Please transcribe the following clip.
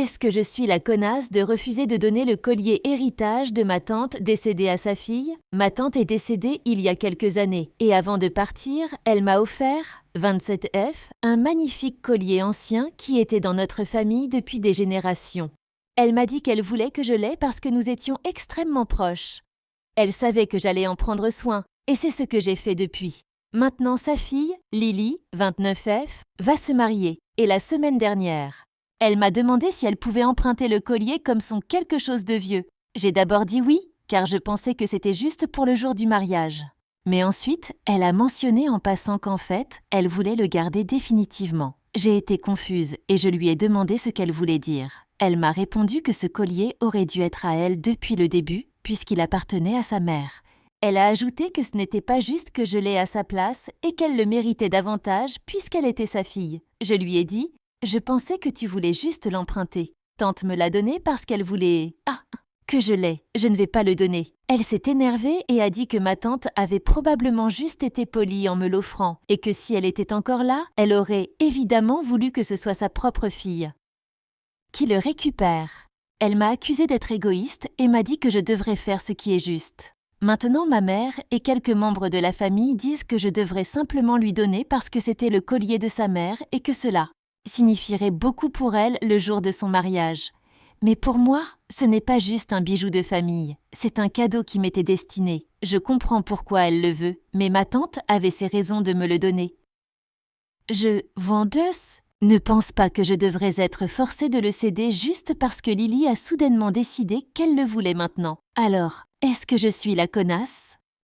Est-ce que je suis la connasse de refuser de donner le collier héritage de ma tante décédée à sa fille? Ma tante est décédée il y a quelques années et avant de partir, elle m'a offert, 27F, un magnifique collier ancien qui était dans notre famille depuis des générations. Elle m'a dit qu'elle voulait que je l'aie parce que nous étions extrêmement proches. Elle savait que j'allais en prendre soin et c'est ce que j'ai fait depuis. Maintenant, sa fille, Lily, 29F, va se marier et la semaine dernière, elle m'a demandé si elle pouvait emprunter le collier comme son quelque chose de vieux. J'ai d'abord dit oui, car je pensais que c'était juste pour le jour du mariage. Mais ensuite, elle a mentionné en passant qu'en fait, elle voulait le garder définitivement. J'ai été confuse et je lui ai demandé ce qu'elle voulait dire. Elle m'a répondu que ce collier aurait dû être à elle depuis le début, puisqu'il appartenait à sa mère. Elle a ajouté que ce n'était pas juste que je l'aie à sa place et qu'elle le méritait davantage puisqu'elle était sa fille. Je lui ai dit « Je pensais que tu voulais juste l'emprunter. Tante me l'a donné parce qu'elle voulait… Ah, que je l'ai, je ne vais pas le donner. » Elle s'est énervée et a dit que ma tante avait probablement juste été polie en me l'offrant et que si elle était encore là, elle aurait évidemment voulu que ce soit sa propre fille qui le récupère. Elle m'a accusée d'être égoïste et m'a dit que je devrais faire ce qui est juste. Maintenant, ma mère et quelques membres de la famille disent que je devrais simplement lui donner parce que c'était le collier de sa mère et que cela signifierait beaucoup pour elle le jour de son mariage. Mais pour moi, ce n'est pas juste un bijou de famille, c'est un cadeau qui m'était destiné. Je comprends pourquoi elle le veut, mais ma tante avait ses raisons de me le donner. Vendeuse, ne pense pas que je devrais être forcée de le céder juste parce que Lily a soudainement décidé qu'elle le voulait maintenant. Alors, est-ce que je suis la connasse ?